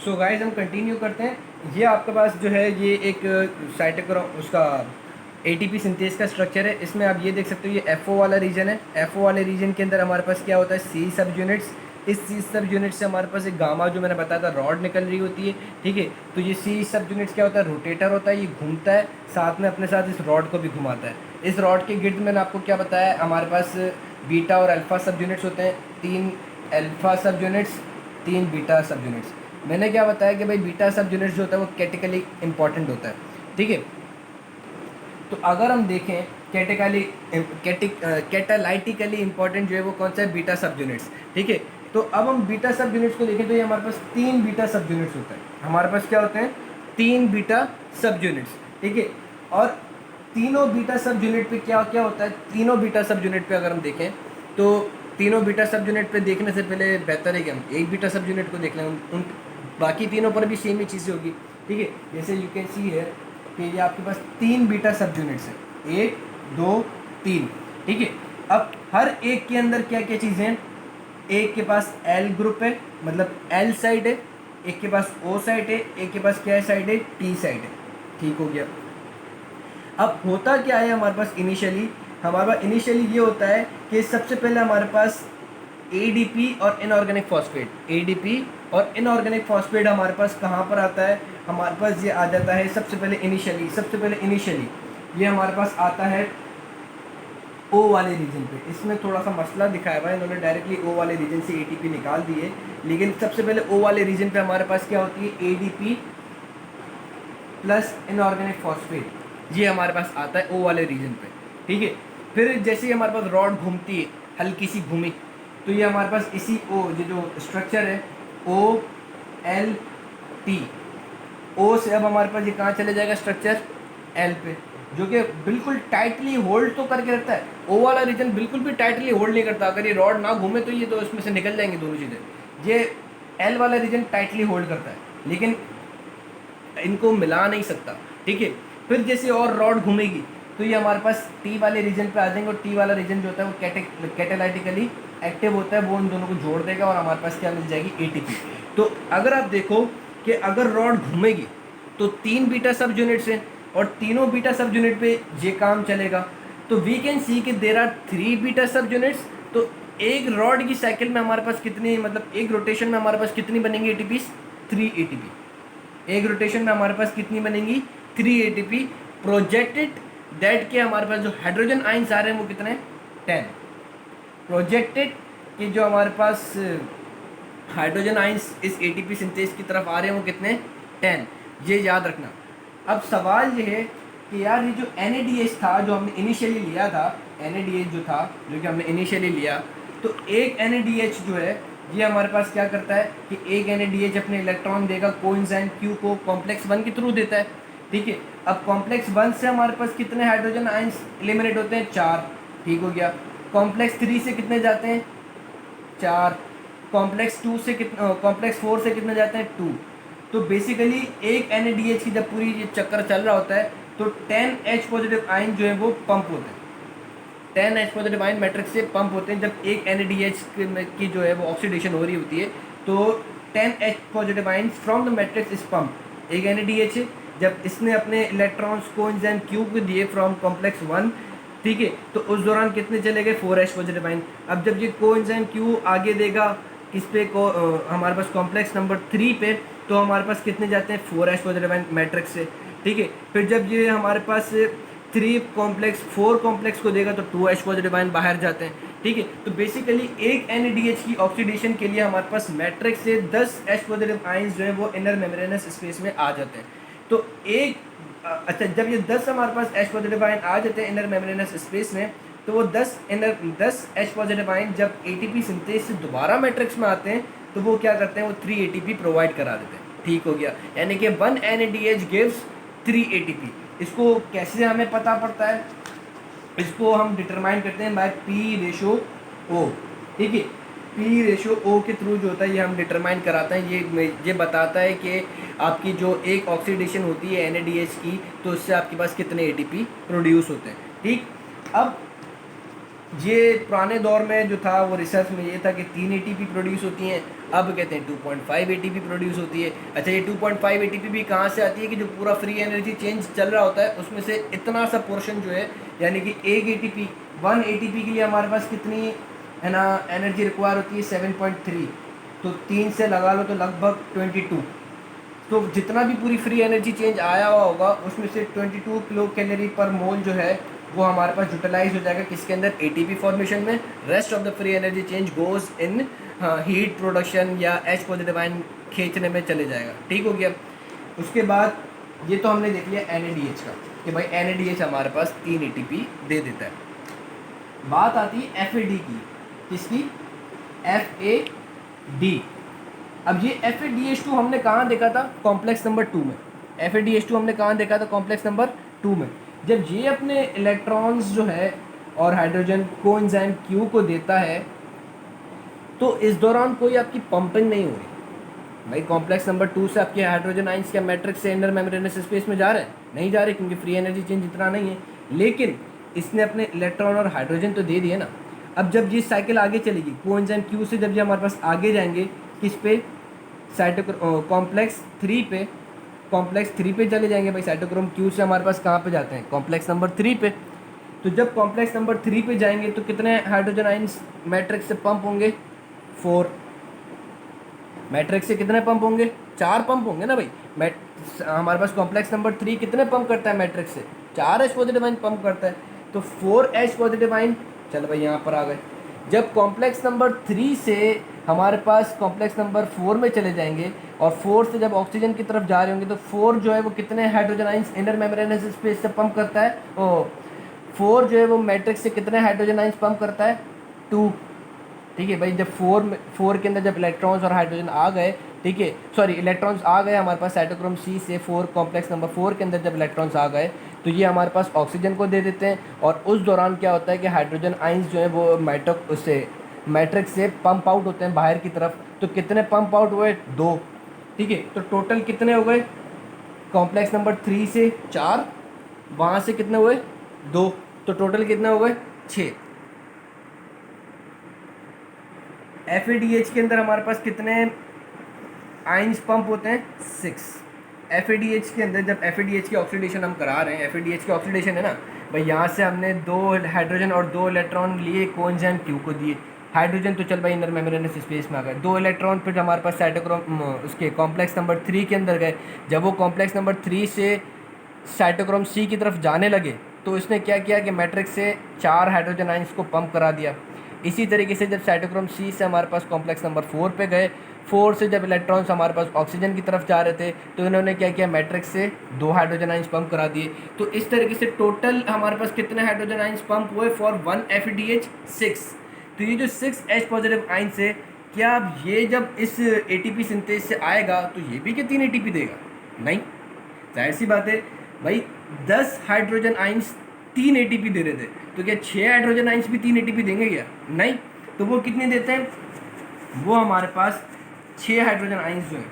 So guys हम continue करते हैं। ये आपके पास जो है ये एक साइटोक्रोम उसका एटीपी सिंथेस का स्ट्रक्चर है। इसमें आप ये देख सकते हो ये एफओ वाला रीजन है। एफओ वाले रीजन के अंदर हमारे पास क्या होता है, सी सब यूनिट्स। इस सी सब यूनिट से हमारे पास एक गामा जो मैंने बताया था रॉड निकल रही होती है, ठीक है। तो ये सी सब यूनिट्स क्या होता है, रोटेटर होता है, ये घूमता है, साथ में अपने साथ इस रॉड को भी घुमाता है। इस रॉड के गिर्द मैंने आपको क्या बताया, हमारे पास बीटा और अल्फ़ा सब यूनिट्स होते हैं। 3 अल्फ़ा सब यूनिट्स, 3 बीटा सब यूनिट्स। मैंने क्या बताया कि भाई बीटा सब यूनिट्स जो होता है वो कैटेगरिकली इंपॉर्टेंट होता है, ठीक है। तो अगर हम देखें कैटालाइटिकली इंपॉर्टेंट जो है वो कौन सा है, बीटा सब यूनिट्स, ठीक है। तो अब हम बीटा सब यूनिट्स को देखें तो ये हमारे पास 3 बीटा सब यूनिट्स होते हैं। हमारे पास क्या होते हैं, 3 बीटा सब यूनिट्स, ठीक है। और तीनों बीटा सब यूनिट पे क्या क्या होता है, तीनों बीटा सब यूनिट पे अगर हम देखें तो तीनों बीटा सब यूनिट पे देखने से पहले बेहतर है कि हम एक बीटा सब यूनिट को देख लें। उन बाकी तीनों पर भी सेम ही चीज़ें होगी, ठीक है। जैसे यू कैन सी है कि ये आपके पास 3 बीटा सब यूनिट्स हैं, 1 2 3, ठीक है। अब हर एक के अंदर क्या क्या चीज़ें हैं, एक के पास एल ग्रुप है, मतलब एल साइड है, एक के पास ओ साइड है, एक के पास क्या साइड है, टी साइड है, ठीक हो गया। अब होता क्या है हमारे पास इनिशियली, हमारे पास इनिशियली ये होता है कि सबसे पहले हमारे पास एडीपी और इनऑर्गेनिक फॉस्फेट, एडीपी और इनऑर्गेनिक फॉस्फेट हमारे पास कहाँ पर आता है, हमारे पास ये आ जाता है सबसे पहले इनिशियली ये हमारे पास आता है ओ वाले रीजन पे। इसमें थोड़ा सा मसला दिखाया हुआ है, इन्होंने डायरेक्टली ओ वाले रीजन से एटीपी निकाल दिए, लेकिन सबसे पहले ओ वाले रीजन पे हमारे पास क्या होती है, एडीपी प्लस इनऑर्गेनिक फॉस्फेट, ये हमारे पास आता है ओ वाले रीजन पे, ठीक है। फिर जैसे ही हमारे पास रॉड घूमती है, हल्की सी घूमी, तो ये हमारे पास इसी ओ ये जो स्ट्रक्चर है ओ एल टी, ओ से अब हमारे पास ये कहाँ चले जाएगा, स्ट्रक्चर एल पे, जो कि बिल्कुल टाइटली होल्ड तो करके रखता है। ओ वाला रीजन बिल्कुल भी टाइटली होल्ड नहीं करता, अगर ये रॉड ना घूमे तो ये तो इसमें से निकल जाएंगे दोनों चीज़ें। ये एल वाला रीजन टाइटली होल्ड करता है, लेकिन इनको मिला नहीं सकता, ठीक है। फिर जैसे और रॉड घूमेगी तो ये हमारे पास टी वाले रीजन पे आ जाएंगे, और टी वाला रीजन जो होता है वो कैटालाइटिकली एक्टिव होता है, वो उन दोनों को जोड़ देगा और हमारे पास क्या मिल जाएगी, एटीपी। तो अगर आप देखो कि अगर रॉड घूमेगी तो 3 बीटा सब यूनिट्स हैं, और तीनों बीटा सब यूनिट पे ये काम चलेगा। तो वी कैन सी कि देर आर 3 बीटा सब यूनिट्स। तो एक रॉड की साइकिल में हमारे पास कितनी, मतलब एक रोटेशन में हमारे पास कितनी बनेंगी एटीपी, 3 एटीपी। एक रोटेशन में हमारे पास कितनी बनेंगी, 3 एटीपी प्रोजेक्टेड, दैट के हमारे पास जो हाइड्रोजन आइंस आ रहे हैं वो कितने, 10 प्रोजेक्टेड, कि जो हमारे पास हाइड्रोजन आइंस इस एटीपी सिंथेस की तरफ आ रहे हैं वो कितने, 10, ये याद रखना। अब सवाल ये है कि यार ये जो NADH था जो हमने इनिशियली लिया था, NADH जो था जो कि हमने इनिशियली लिया, तो एक NADH जो है ये हमारे पास क्या करता है कि एक NADH अपने इलेक्ट्रॉन देगा कोएंजाइम Q को कॉम्प्लेक्स 1 के थ्रू देता है, ठीक है। अब कॉम्प्लेक्स 1 से हमारे पास कितने हाइड्रोजन आइंस एलिमिनेट होते हैं, 4, ठीक हो गया। कॉम्प्लेक्स 3 से कितने जाते हैं, 4। कॉम्प्लेक्स 2 से कितने, कॉम्प्लेक्स 4 से कितने जाते हैं, 2। तो बेसिकली एक NADH की जब पूरी ये चक्कर चल रहा होता है तो 10H पॉजिटिव आयन जो है वो पंप होते हैं, 10H पॉजिटिव आयन मैट्रिक्स से पंप होते हैं। जब एक NADH की जो है वो ऑक्सीडेशन हो रही होती है तो 10H positive ion from the matrix is pump. एक NADH जब इसने अपने इलेक्ट्रॉन्स को एंजाइम Q को दिए फ्रॉम कॉम्प्लेक्स 1, ठीक है, तो उस दौरान कितने चले गए, 4H पॉजिटिव आयन। अब जब ये को एंजाइम Q आगे देगा किस पे को हमारे पास कॉम्प्लेक्स नंबर 3 पे, तो हमारे पास कितने जाते हैं, 4H पॉजिटिव आयन मैट्रिक्स से, ठीक है। फिर जब ये हमारे पास 3 कॉम्प्लेक्स 4 कॉम्प्लेक्स को देगा तो 2H पॉजिटिव आयन बाहर जाते हैं, ठीक है। तो बेसिकली एक NADH की ऑक्सीडेशन के लिए हमारे पास मैट्रिक्स से 10H पॉजिटिव आयंस जो है वो इनर मेम्ब्रेनस स्पेस में आ जाते हैं। तो एक अच्छा जब ये 10 हमारे पास H पॉजिटिव आयन आ जाते हैं इनर मेम्ब्रेनस स्पेस में, तो वो 10 H पॉजिटिव आयन जब ATP सिंथेस से दोबारा मैट्रिक्स में आते हैं तो वो क्या करते हैं, वो 3 ATP प्रोवाइड करा देते हैं, ठीक हो गया। यानी कि 1 NADH गिव्स 3 ATP। इसको कैसे हमें पता पड़ता है, इसको हम डिटरमाइन करते हैं बाय P/O, ठीक है। P/O के थ्रू जो होता है ये हम डिटरमाइन कराते हैं। ये बताता है कि आपकी जो एक ऑक्सीडेशन होती है NADH की, तो उससे आपके पास कितने ATP प्रोड्यूस होते हैं, ठीक। अब ये पुराने दौर में जो था वो रिसर्च में ये था कि 3 ATP प्रोड्यूस होती हैं, अब कहते हैं 2.5 एटीपी प्रोड्यूस होती है। अच्छा, ये 2.5 एटीपी भी कहाँ से आती है कि जो पूरा फ्री एनर्जी चेंज चल रहा होता है उसमें से इतना सा पोर्शन जो है, यानी कि एक एटीपी 1 एटीपी के लिए हमारे पास कितनी है ना एनर्जी रिक्वायर होती है 7.3, तो 3 से लगा लो तो लगभग 22। तो जितना भी पूरी फ्री एनर्जी चेंज आया हुआ होगा उसमें से 22 किलो कैलोरी पर मोल जो है वो हमारे पास यूटिलाइज हो जाएगा किसके अंदर, एटीपी फॉर्मेशन में। Rest of the free energy change goes in heat production या एच पॉजिटिव आयन खींचने में चले जाएगा। ठीक हो गया। उसके बाद ये तो हमने देख लिया NADH का कि भाई NADH हमारे पास 3 एटीपी दे देता है। बात आती है FAD की, किसकी, FAD। अब ये FADH2 हमने कहाँ देखा था, कॉम्प्लेक्स नंबर 2 में। FADH2 हमने कहाँ देखा था, कॉम्प्लेक्स नंबर 2 में। जब ये अपने इलेक्ट्रॉन्स जो है और हाइड्रोजन कोएंजाइम Q को देता है तो इस दौरान कोई आपकी पंपिंग नहीं हो रही। भाई कॉम्प्लेक्स नंबर 2 से आपके हाइड्रोजन आइंस क्या मैट्रिक्स से इंटर मेम्ब्रेनस स्पेस में जा रहे हैं, नहीं जा रहे, क्योंकि फ्री एनर्जी चेंज इतना नहीं है। लेकिन इसने अपने इलेक्ट्रॉन और हाइड्रोजन तो दे दिए ना। अब जब ये साइकिल आगे चलेगी कोएंजाइम Q से, जब ये हमारे पास आगे जाएंगे किस पे, कॉम्प्लेक्स 3 पे, कॉम्प्लेक्स 3 पे चले जाएंगे। भाई साइटोक्रोम Q से हमारे पास कहाँ पे जाते हैं, कॉम्प्लेक्स नंबर 3 पे। तो जब कॉम्प्लेक्स नंबर 3 पे जाएंगे तो कितने हाइड्रोजन आइंस मैट्रिक्स से पंप होंगे, 4। मैट्रिक्स से कितने पंप होंगे, 4 पंप होंगे ना भाई। हमारे पास कॉम्प्लेक्स नंबर 3 कितने पंप करता है मैट्रिक्स से, 4 H पॉजिटिव आइन पंप करता है, तो 4 H पॉजिटिव आइन। चलो भाई यहाँ पर आ गए। जब कॉम्प्लेक्स नंबर 3 से हमारे पास कॉम्प्लेक्स नंबर 4 में चले जाएंगे और 4 से जब ऑक्सीजन की तरफ जा रहे होंगे तो 4 जो है वो कितने hydrogen ions inner membranous space से पंप करता है, 4 जो है वो मैट्रिक्स से कितने हाइड्रोजन आइंस पंप करता है, 2। ठीक है भाई, जब 4 के अंदर जब इलेक्ट्रॉन्स और हाइड्रोजन आ गए, ठीक है, सॉरी इलेक्ट्रॉन्स आ गए हमारे पास साइटोक्रोम C से 4 कॉम्प्लेक्स नंबर 4 के अंदर जब इलेक्ट्रॉन्स आ गए तो ये हमारे पास ऑक्सीजन को दे देते हैं। और उस दौरान क्या होता है कि हाइड्रोजन आइंस जो है वो उससे मैट्रिक्स से पंप आउट होते हैं बाहर की तरफ। तो कितने पंप आउट हुए, 2। ठीक है, तो टोटल कितने हो गए, कॉम्प्लेक्स नंबर 3 से 4, वहाँ से कितने हुए, 2, तो टोटल कितने हो गए, 6। FADH के अंदर हमारे पास कितने आइंस पंप होते हैं, 6। FADH के अंदर जब FADH की ऑक्सीडेशन हम करा रहे हैं, FADH की ऑक्सीडेशन है ना भाई, यहाँ से हमने 2 हाइड्रोजन और 2 इलेक्ट्रॉन लिए कोएंजाइम Q को दिए। हाइड्रोजन तो चल भाई इंटर मेम्ब्रेनस स्पेस में आ गए, 2 इलेक्ट्रॉन फिर हमारे पास साइटोक्रोम उसके कॉम्प्लेक्स नंबर 3 के अंदर गए। जब वो कॉम्प्लेक्स नंबर 3 से साइटोक्रोम C की तरफ जाने लगे तो इसने क्या किया कि मैट्रिक्स से 4 हाइड्रोजन आइंस को पंप करा दिया। इसी तरीके से जब साइटोक्रोम C से हमारे पास कॉम्प्लेक्स नंबर 4 पे गए, 4 से जब इलेक्ट्रॉन्स हमारे पास ऑक्सीजन की तरफ जा रहे थे तो इन्होंने क्या किया, मैट्रिक्स से 2 हाइड्रोजन आइंस पंप करा दिए। तो इस तरीके से टोटल हमारे पास कितने हाइड्रोजन आइंस पंप हुए फॉर 1 FADH, 6। तो ये जो 6 H पॉजिटिव आइंस है, क्या अब ये जब इस ATP सिंथेस से आएगा तो ये भी क्या 3 ATP देगा, नहीं। जाहिर सी बात है भाई, 10 हाइड्रोजन आइंस 3 ATP दे रहे थे, तो क्या 6 हाइड्रोजन आइंस भी 3 ATP देंगे क्या, नहीं। तो वो कितने देते हैं, वो हमारे पास 6 हाइड्रोजन आइंस जो हैं,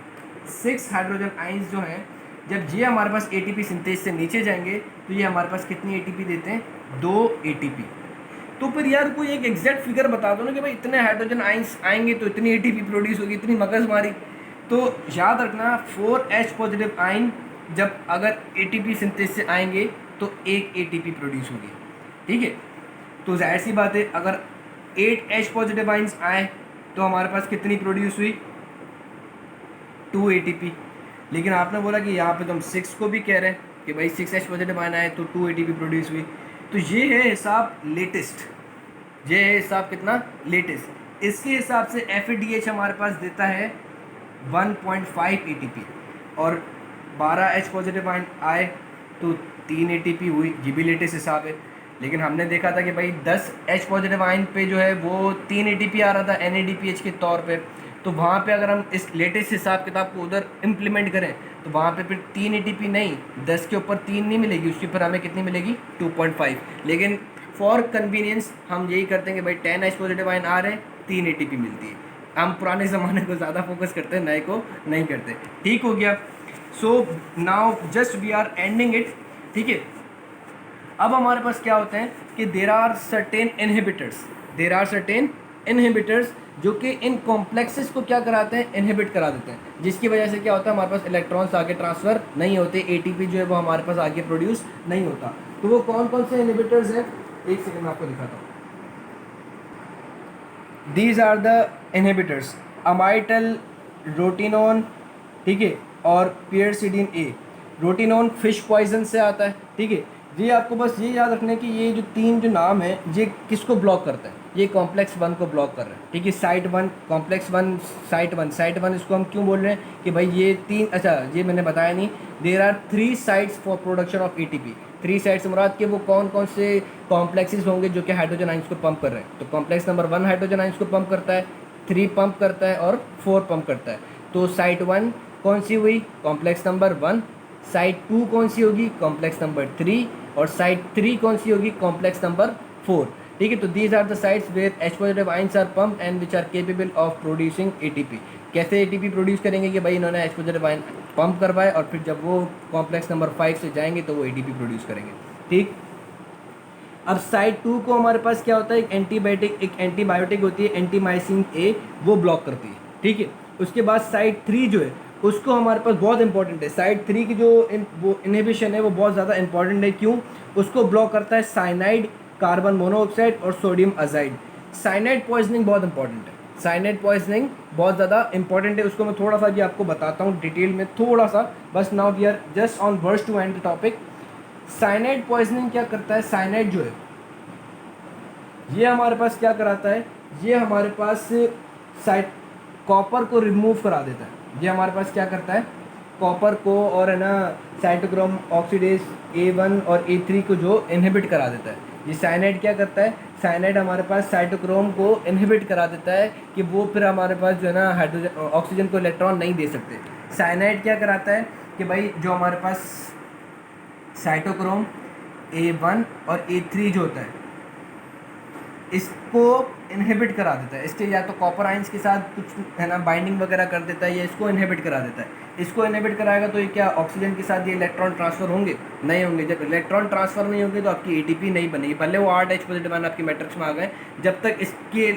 6 हाइड्रोजन आइंस जो हैं, जब ये हमारे पास ATP सिंथेस से नीचे जाएंगे तो ये हमारे पास कितनी ATP देते हैं, 2 ATP। तो फिर यार कोई एक एग्जैक्ट फिगर बता दो ना कि भाई इतने हाइड्रोजन आइंस आएंगे तो इतनी ATP प्रोड्यूस होगी, इतनी मगजमारी। तो याद रखना 4 H पॉजिटिव आइन जब अगर ATP सिंथेस से आएंगे तो 1 ATP प्रोड्यूस होगी। ठीक है, तो जाहिर सी बात है अगर 8 H पॉजिटिव आइंस आए तो हमारे पास कितनी प्रोड्यूस हुई, 2 ATP। लेकिन आपने बोला कि यहाँ पे तो हम 6 को भी कह रहे हैं कि भाई 6 H पॉजिटिव आइन आए तो 2 ATP प्रोड्यूस हुई। तो ये है हिसाब लेटेस्ट, ये है हिसाब कितना लेटेस्ट। इसके हिसाब से FADH हमारे पास देता है 1.5 ATP और 12 H पॉजिटिव आइन आए तो 3 ATP हुई, ये भी लेटेस्ट हिसाब है। लेकिन हमने देखा था कि भाई 10 H पॉजिटिव आइन पे जो है वो 3 ATP आ रहा था NADPH के तौर पे। तो वहाँ पे अगर हम इस लेटेस्ट हिसाब किताब को उधर इम्प्लीमेंट करें तो वहाँ पे फिर 3 ATP नहीं, 10 के ऊपर 3 नहीं मिलेगी, उसके ऊपर हमें कितनी मिलेगी, 2.5। लेकिन फॉर कन्वीनियंस हम यही करते हैं कि भाई 10 H पॉजिटिव आइन आ रहे हैं, 3 ATP मिलती है। हम पुराने ज़माने को ज़्यादा फोकस करते हैं, नए को नहीं करते। ठीक हो गया। So now just we are ending it. ठीक है, अब हमारे पास क्या होते हैं कि देर आर सर्टेन इनहिबिटर्स जो कि इन कॉम्प्लेक्सेस को क्या कराते हैं, इनहिबिट करा देते हैं, जिसकी वजह से क्या होता है हमारे पास इलेक्ट्रॉन्स आगे ट्रांसफ़र नहीं होते, एटीपी जो है वो हमारे पास आगे प्रोड्यूस नहीं होता। तो वो कौन कौन से इनहिबिटर्स हैं, एक सेकंड में आपको दिखाता हूँ। These are the inhibitors, amytal, rotenone, ठीक है, और पियरसिडिन ए। रोटिनोन फिश पॉइजन से आता है, ठीक है। ये आपको बस ये याद रखना है कि ये जो तीन जो नाम है ये किसको ब्लॉक करता है, ये कॉम्प्लेक्स वन को ब्लॉक कर रहा है, ठीक है। Site one, complex one, site one इसको हम क्यों बोल रहे हैं कि भाई ये तीन, अच्छा ये मैंने बताया नहीं, there are 3 sites for production of ATP. 3 sites मुराद के वो कौन कौन से कॉम्प्लेक्सेस होंगे जो कि हाइड्रोजन आइंस को पंप कर रहे हैं। तो कॉम्प्लेक्स नंबर 1 हाइड्रोजन आइंस को पंप करता है, 3 पंप करता है और 4 पंप करता है। तो साइट 1 कौन सी हुई, कॉम्प्लेक्स नंबर 1। साइट 2 कौन सी होगी, कॉम्प्लेक्स नंबर 3। और साइट 3 कौन सी होगी, कॉम्प्लेक्स नंबर 4, ठीक है। तो these are the sites where H positive ions are pump and which are capable of producing ATP. कैसे एटीपी प्रोड्यूस करेंगे कि भाई इन्होंने H पॉजिटिव आइन पंप करवाए और फिर जब वो कॉम्प्लेक्स नंबर 5 से जाएंगे तो वो एटीपी प्रोड्यूस करेंगे, ठीक। अब साइट 2 को हमारे पास क्या होता है, एक एंटीबायोटिक होती है एंटीमाइसिन ए, वो ब्लॉक करती है, ठीक है। उसके बाद साइट 3 जो है उसको हमारे पास बहुत इंपॉर्टेंट है, साइट 3 की जो वो इनहिबिशन है वो बहुत ज़्यादा इंपॉर्टेंट है। क्यों, उसको ब्लॉक करता है साइनाइड, कार्बन मोनोऑक्साइड और सोडियम अजाइड। साइनाइड पॉइजनिंग बहुत इंपॉर्टेंट है, साइनाइड पॉइजनिंग बहुत ज़्यादा इंपॉर्टेंट है, उसको मैं थोड़ा सा भी आपको बताता हूँ डिटेल में थोड़ा सा, बस now we are just on verge to end the topic. Cyanide poisoning क्या करता है, साइनाइड जो है ये हमारे पास क्या कराता है, ये हमारे पास साइट कॉपर को रिमूव करा देता है। ये हमारे पास क्या करता है, कॉपर को और है ना साइटोक्रोम ऑक्सीडेज A1 और A3 को जो इनहिबिट करा देता है। ये साइनाइड क्या करता है, साइनाइड हमारे पास साइटोक्रोम को इनहिबिट करा देता है कि वो फिर हमारे पास जो है ना हाइड्रोजन ऑक्सीजन को इलेक्ट्रॉन नहीं दे सकते। साइनाइड क्या कराता है कि भाई जो हमारे पास साइटोक्रोम A1 और A3 जो होता है इसको इनहिबिट करा देता है, इसके या तो कॉपर आइंस के साथ कुछ है ना बाइंडिंग वगैरह कर देता है या इसको इनहिबिट करा देता है। इसको इनहिबिट कराएगा तो ये क्या ऑक्सीजन के साथ ये इलेक्ट्रॉन ट्रांसफ़र होंगे, नहीं होंगे। जब इलेक्ट्रॉन ट्रांसफ़र नहीं होंगे तो आपकी एटीपी नहीं बनेगी, भले वो 8 H पॉजिटिव आयन आपकी मैट्रिक्स में आ गए, जब तक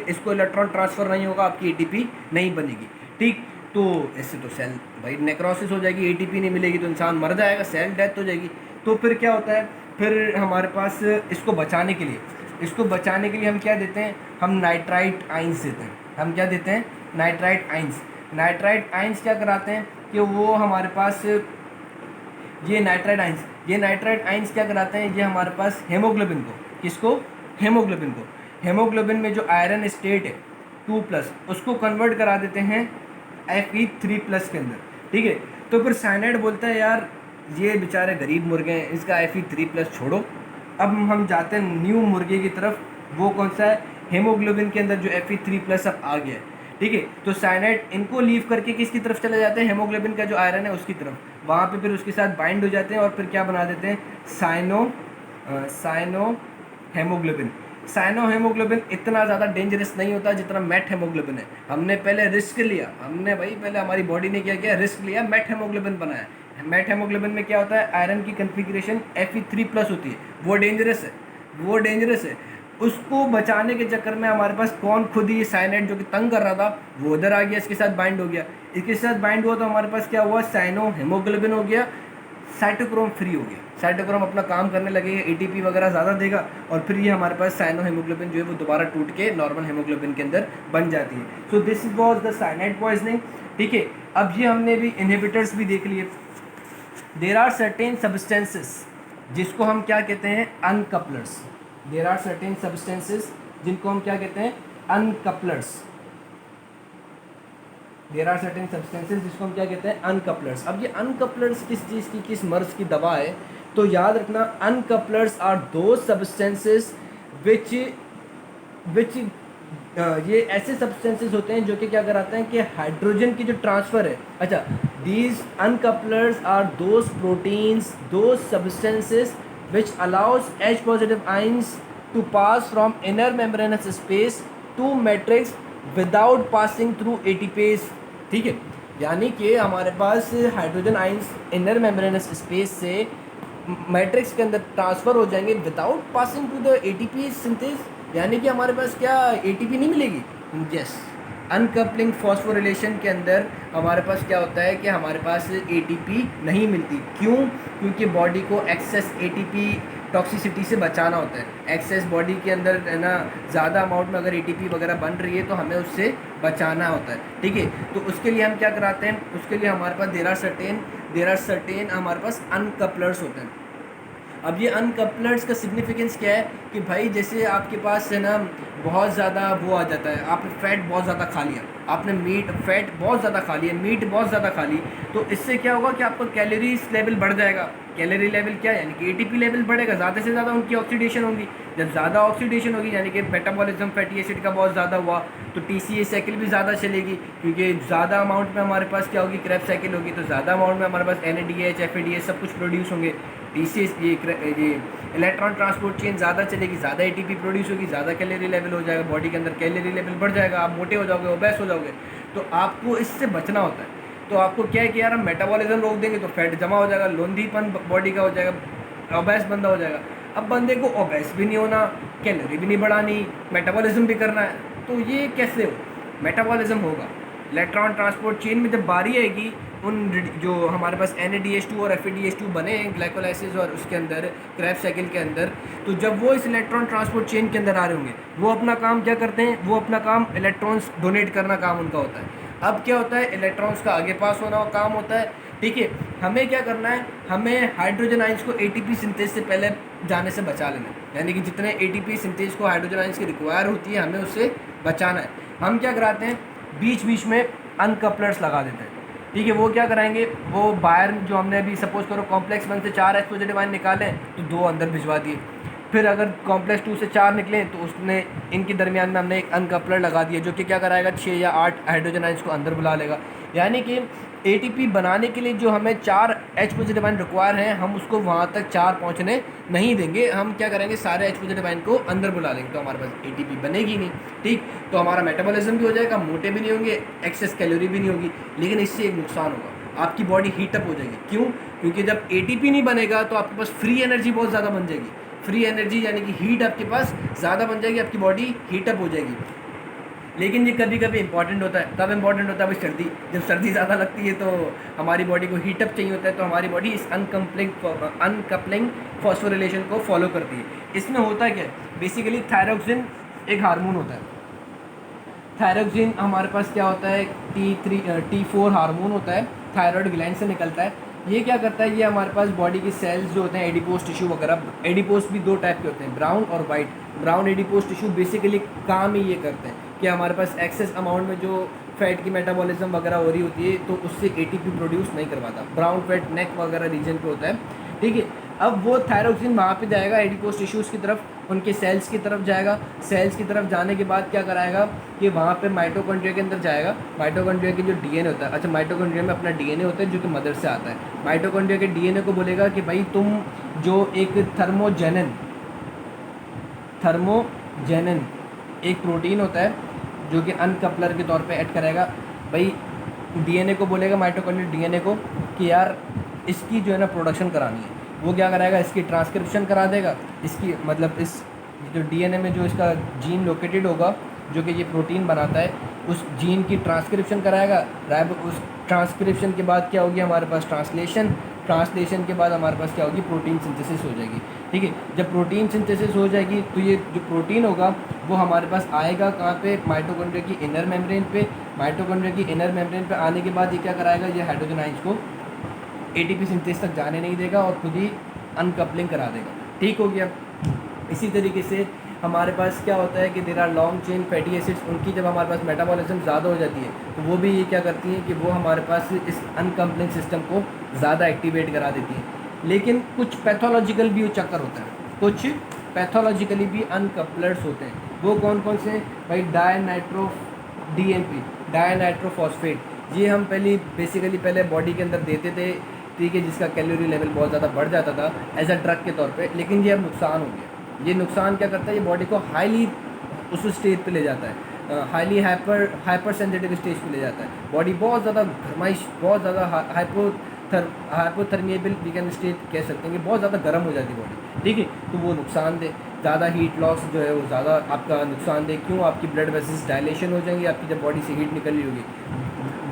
इसको इलेक्ट्रॉन ट्रांसफ़र नहीं होगा आपकी एटीपी नहीं बनेगी, ठीक। तो इससे तो सेल भाई नेक्रोसिस हो जाएगी, एटीपी नहीं मिलेगी तो इंसान मर जाएगा, सेल डेथ हो जाएगी। तो फिर क्या होता है, फिर हमारे पास इसको बचाने के लिए हम क्या देते हैं, हम नाइट्राइट आइंस देते हैं। हम क्या देते हैं, नाइट्राइट आइंस। नाइट्राइट आइंस क्या कराते हैं कि वो हमारे पास ये नाइट्राइट आइंस क्या कराते हैं, ये हमारे पास हेमोग्लोबिन को, किसको, हेमोग्लोबिन में जो आयरन स्टेट है 2+, उसको कन्वर्ट करा देते हैं Fe3+ के अंदर, ठीक है। तो फिर साइनाइड बोलता है यार ये बेचारे गरीब मुर्गे हैं, इसका Fe3+ छोड़ो, अब हम जाते हैं न्यू मुर्गे की तरफ। वो कौन सा है, हेमोग्लोबिन के अंदर जो Fe3+ अब आ गया है, ठीक है। तो साइनाइड इनको लीव करके किसकी तरफ चले जाते हैं, हेमोग्लोबिन का जो आयरन है उसकी तरफ, वहाँ पे फिर उसके साथ बाइंड हो जाते हैं और फिर क्या बना देते हैं, साइनो हेमोग्लोबिन इतना ज़्यादा डेंजरस नहीं होता जितना मेट हेमोग्लोबिन है। हमने पहले रिस्क लिया, पहले हमारी बॉडी ने क्या किया, रिस्क लिया, मेट हेमोग्लोबिन बनाया। मेट हेमोग्लोबिन में क्या होता है, आयरन की कन्फिग्रेशन Fe3+ होती है, वो डेंजरस है। उसको बचाने के चक्कर में हमारे पास कौन, खुद ही साइनाइड जो कि तंग कर रहा था वो उधर आ गया, इसके साथ बाइंड हो गया। इसके साथ बाइंड हुआ तो हमारे पास क्या हुआ, साइनो हेमोग्लोबिन हो गया, साइटोक्रोम फ्री हो गया। साइटोक्रोम अपना काम करने लगेगा, एटीपी वगैरह ज़्यादा देगा और फिर ये हमारे पास साइनो हेमोग्लोबिन जो है वो दोबारा टूट के नॉर्मल हेमोग्लोबिन के अंदर बन जाती है। So this was the cyanide poisoning, ठीक है। अब ये हमने भी इनहिबिटर्स भी देख लिए। देर आर सर्टेन सब्सटेंसेस जिसको हम क्या कहते हैं, अनकपलर्स। देर आर सर्टेन सब्सटेंसेस जिनको हम क्या कहते हैं, अनकपलर्स। देर आर सर्टेन सब्सटेंसेस जिसको हम क्या कहते हैं, अनकपलर्स। अब ये अनकपलर्स किस चीज़ की, किस मर्ज की दवा है, तो याद रखना अनकपलर्स आर दो सब्सटेंसेस विच ये ऐसे सब्सटेंसेस होते हैं जो कि क्या कराते हैं कि हाइड्रोजन की जो ट्रांसफ़र है, अच्छा, these uncouplers are those proteins, those substances which allows H positive ions to pass from inner membranous space to matrix without passing through ATPase, ठीक है। यानी कि हमारे पास hydrogen ions inner membranous space से मैट्रिक्स के अंदर ट्रांसफ़र हो जाएंगे without passing to the ATP synthase, यानी कि हमारे पास क्या एटीपी नहीं मिलेगी, यस, अनकपलिंग फॉस्फोरिलेशन के अंदर हमारे पास क्या होता है कि हमारे पास एटीपी नहीं मिलती। क्यों? क्योंकि बॉडी को एक्सेस एटीपी टॉक्सिसिटी से बचाना होता है। एक्सेस बॉडी के अंदर है ना, ज़्यादा अमाउंट में अगर एटीपी वगैरह बन रही है तो हमें उससे बचाना होता है, ठीक है। तो उसके लिए हम क्या कराते हैं, उसके लिए हमारे पास देर आर सर्टेन हमारे पास अनकपलर्स होते हैं। अब ये अनकपलर्स का सिग्निफिकेंस क्या है कि भाई जैसे आपके पास है ना बहुत ज़्यादा वो आ जाता है, आपने फैट बहुत ज़्यादा खा लिया, आपने फैट बहुत ज़्यादा खा लिया, मीट बहुत ज़्यादा खा ली, तो इससे क्या होगा कि आपका कैलोरीज लेवल बढ़ जाएगा। कैलोरी लेवल क्या है, यानी कि एटीपी लेवल बढ़ेगा, ज़्यादा से ज़्यादा उनकी ऑक्सीडेशन होगी। जब ज़्यादा ऑक्सीडेशन होगी यानी कि मेटाबॉलिज्म फैटी एसिड का बहुत ज़्यादा हुआ तो टीसीए साइकिल भी ज़्यादा चलेगी, क्योंकि ज़्यादा अमाउंट में हमारे पास क्या होगी, क्रैब साइकिल होगी, तो ज़्यादा अमाउंट में हमारे पास एनएडीएच एफएडीएच सब कुछ प्रोड्यूस होंगे। टीसीएस ये इलेक्ट्रॉन ट्रांसपोर्ट चेन ज़्यादा चलेगी, ज़्यादा एटीपी प्रोड्यूस होगी, ज़्यादा कैलोरी लेवल हो जाएगा, बॉडी के अंदर कैलोरी लेवल बढ़ जाएगा, आप मोटे हो जाओगे, ओबेस हो जाओगे। तो आपको इससे बचना होता है। तो आपको क्या है कि यार हम मेटाबॉलिज्म रोक देंगे तो फैट जमा हो जाएगा, लोंधीपन बॉडी का हो जाएगा, ओबेस बंदा हो जाएगा। अब बंदे को ओबेस भी नहीं होना, कैलोरी भी नहीं बढ़ानी, मेटाबॉलिज्म भी करना है, तो ये कैसे हो? मेटाबॉलिज्म होगा। इलेक्ट्रॉन ट्रांसपोर्ट चेन में जब बारी आएगी, उन जो हमारे पास NADH2 और FADH2 बने हैं ग्लाइकोलाइसिस और उसके अंदर क्रैब साइकिल के अंदर, तो जब वो इस इलेक्ट्रॉन ट्रांसपोर्ट चेन के अंदर आ रहे होंगे, वो अपना काम क्या करते हैं, वो अपना काम इलेक्ट्रॉन्स डोनेट करना काम उनका होता है। अब क्या होता है, इलेक्ट्रॉन्स का आगे पास होना काम होता है, ठीक है। हमें क्या करना है, हमें हाइड्रोजन आइंस को ATP सिंथेस से पहले जाने से बचा लेना है, यानी कि जितने ATP सिंथेस को हाइड्रोजन आइंस की रिक्वायर होती है हमें उससे बचाना है। हम क्या कराते हैं, बीच बीच में अनकपलर्स लगा देते हैं, ठीक है। वो क्या कराएंगे, वो बाहर जो हमने अभी सपोज करो कॉम्प्लेक्स 1 से 4 H पॉजिटिव आयन निकालें तो 2 अंदर भिजवा दिए, फिर अगर कॉम्प्लेक्स 2 से 4 निकलें तो उसने इनके दरमियान में हमने एक अनकपलर लगा दिया जो कि क्या कराएगा, 6 या 8 हाइड्रोजन आइंस को अंदर बुला लेगा। यानी कि ATP बनाने के लिए जो हमें 4 H पॉजिटिव आयन रिक्वायर हैं, हम उसको वहाँ तक 4 पहुँचने नहीं देंगे। हम क्या करेंगे, सारे H पॉजिटिव आयन को अंदर बुला लेंगे, तो हमारे पास ATP बनेगी नहीं, ठीक। तो हमारा मेटाबॉलिज्म भी हो जाएगा, मोटे भी नहीं होंगे, एक्सेस कैलोरी भी नहीं होगी। लेकिन इससे एक नुकसान होगा, आपकी बॉडी हीटअप हो जाएगी। क्यों? क्योंकि जब ATP नहीं बनेगा तो आपके पास फ्री एनर्जी बहुत ज़्यादा बन जाएगी। फ्री एनर्जी यानी कि हीट आपके पास ज़्यादा बन जाएगी, आपकी बॉडी हीटअप हो जाएगी। लेकिन ये कभी कभी इंपॉर्टेंट होता है। कब इंपॉर्टेंट होता है भाई? सर्दी, जब सर्दी ज़्यादा लगती है तो हमारी बॉडी को हीटअप चाहिए होता है, तो हमारी बॉडी इस अनकपलिंग फॉस्फोरिलेशन को फॉलो करती है। इसमें होता है क्या, बेसिकली थायरोक्सिन एक हार्मोन होता है। थायरोक्सिन हमारे पास क्या होता है, T4 हार्मोन होता है, थायराइड ग्लैंड से निकलता है। ये क्या करता है, ये हमारे पास बॉडी के सेल्स जो होते हैं, एडिपोज टिश्यू वगैरह, एडिपोज भी 2 टाइप के होते हैं, ब्राउन और white. Brown adipose tissue basically काम ही ये करते हैं कि हमारे पास एक्सेस अमाउंट में जो फैट की मेटाबॉलिज्म वगैरह हो रही होती है तो उससे ATP प्रोड्यूस नहीं करवाता। ब्राउन फैट नेक वगैरह रीजन पे होता है, ठीक है। अब वो थायरोक्सिन वहाँ पे जाएगा एडिपोज टिश्यूज़ की तरफ, उनके सेल्स की तरफ जाएगा। सेल्स की तरफ जाने के बाद क्या कराएगा कि वहाँ पे माइटोकॉन्ड्रिया के अंदर जाएगा। माइटोकॉन्ड्रिया के जो DNA होता है, अच्छा माइटोकॉन्ड्रिया में अपना DNA होता है जो कि मदर से आता है। माइटोकॉन्ड्रिया के DNA को बोलेगा कि भाई तुम जो एक थर्मोजेनिन एक प्रोटीन होता है जो कि अनकपलर के तौर पे ऐड करेगा। भाई DNA को बोलेगा, माइटोकॉन्ड्रियल DNA को, कि यार इसकी जो है ना प्रोडक्शन करानी है। वो क्या कराएगा, इसकी ट्रांसक्रिप्शन करा देगा। इसकी मतलब इस जो DNA में जो इसका जीन लोकेटेड होगा जो कि ये प्रोटीन बनाता है, उस जीन की ट्रांसक्रिप्शन कराएगा। उस ट्रांसक्रिप्शन के बाद क्या होगी, हमारे पास ट्रांसलेशन के बाद हमारे पास क्या होगी, प्रोटीन सिंथेसिस हो जाएगी, ठीक है। जब प्रोटीन सिंथेसिस हो जाएगी तो ये जो प्रोटीन होगा वो हमारे पास आएगा कहाँ पे, माइटोकॉन्ड्रिया की इनर मेम्ब्रेन पे। माइटोकॉन्ड्रिया की इनर मेम्ब्रेन पे आने के बाद ये क्या कराएगा, ये हाइड्रोजन आइंस को ATP सिंथेसिस तक जाने नहीं देगा और खुद ही अनकपलिंग करा देगा, ठीक हो गया। इसी तरीके से हमारे पास क्या होता है कि there are long chain fatty acids, उनकी जब हमारे पास मेटाबॉलिज्म ज़्यादा हो जाती है तो वो भी ये क्या करती हैं कि वो हमारे पास इस अनकपलिंग सिस्टम को ज़्यादा एक्टिवेट करा देती है। लेकिन कुछ पैथोलॉजिकल भी चक्कर होता है, कुछ पैथोलॉजिकली भी अनकपलर्स होते हैं। वो कौन कौन से भाई, DNP डायनाइट्रोफॉस्फेट, ये हम पहले बॉडी के अंदर देते थे, ठीक है, जिसका कैलोरी लेवल बहुत ज़्यादा बढ़ जाता था एज अ ड्रग के तौर पे। लेकिन ये अब नुकसान हो गया। ये नुकसान क्या करता है, ये बॉडी को हाईली उस स्टेज पे ले जाता है, हाईली हाइपर सेंसिटिव स्टेज पे ले जाता है। बॉडी बहुत ज़्यादा घरमाइश, बहुत ज़्यादा हाइपोथर्मिएबल वी कैन स्टेट कह सकते हैं कि बहुत ज़्यादा गर्म हो जाती है बॉडी, ठीक है, तो वो नुकसानदेह, ज़्यादा हीट लॉस जो है वो ज़्यादा आपका नुकसानदेह। क्यों? आपकी ब्लड वेसल्स डायलेशन हो जाएंगी, आपकी जब बॉडी से हीट निकल रही होगी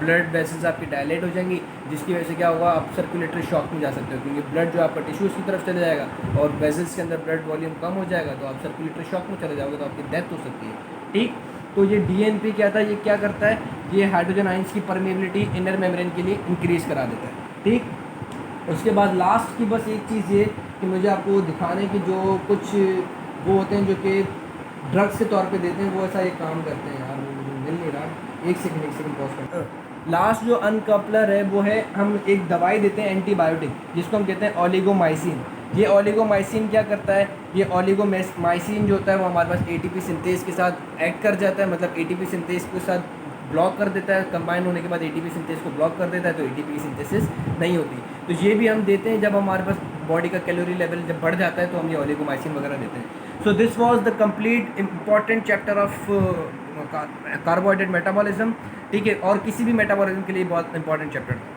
ब्लड वेसल्स आपकी डायलेट हो जाएंगी, जिसकी वजह से क्या होगा, आप सर्कुलेटरी शॉक में जा सकते हो, क्योंकि ब्लड जो आपका टिश्यूज़ की तरफ चले जाएगा और वेसल्स के अंदर ब्लड वॉल्यूम कम हो जाएगा, तो आप सर्कुलेटरी शॉक में चले जाओगे, तो आपकी डेथ हो सकती है, ठीक। तो ये डीएनपी क्या था, ये क्या करता है, ये हाइड्रोजन आयंस की परमेबिलिटी इनर मेम्ब्रेन के लिए इंक्रीज़ करा देता है, ठीक। उसके बाद लास्ट की बस एक चीज़ ये कि मुझे आपको दिखाने की जो कुछ वो होते हैं जो कि ड्रग्स के तौर पे देते हैं, वो ऐसा एक काम करते हैं यार, वो मुझे मिल नहीं रहा, एक सेकंड पॉज करते हैं। लास्ट जो अनकपलर है वो है, हम एक दवाई देते हैं एंटीबायोटिक, जिसको हम कहते हैं ओलिगोमाइसिन। ये ओलिगोमाइसिन क्या करता है, ये ओलिगोमाइसिन जो होता है वो हमारे पास एटीपी सिंथेस के साथ एक्ट कर जाता है, मतलब एटीपी सिंथेस के साथ ब्लॉक कर देता है, कंबाइन होने के बाद एटीपी सिंथेस को ब्लॉक कर देता है, तो एटीपी की सिंथेसिस नहीं होती। तो ये भी हम देते हैं जब हमारे पास बॉडी का कैलोरी लेवल जब बढ़ जाता है, तो हम ये ओलिगोमाइसिन वगैरह देते हैं। So this was the complete important chapter of carbohydrate metabolism, ठीक है, और किसी भी मेटाबॉलिज्म के लिए बहुत इंपॉर्टेंट चैप्टर था।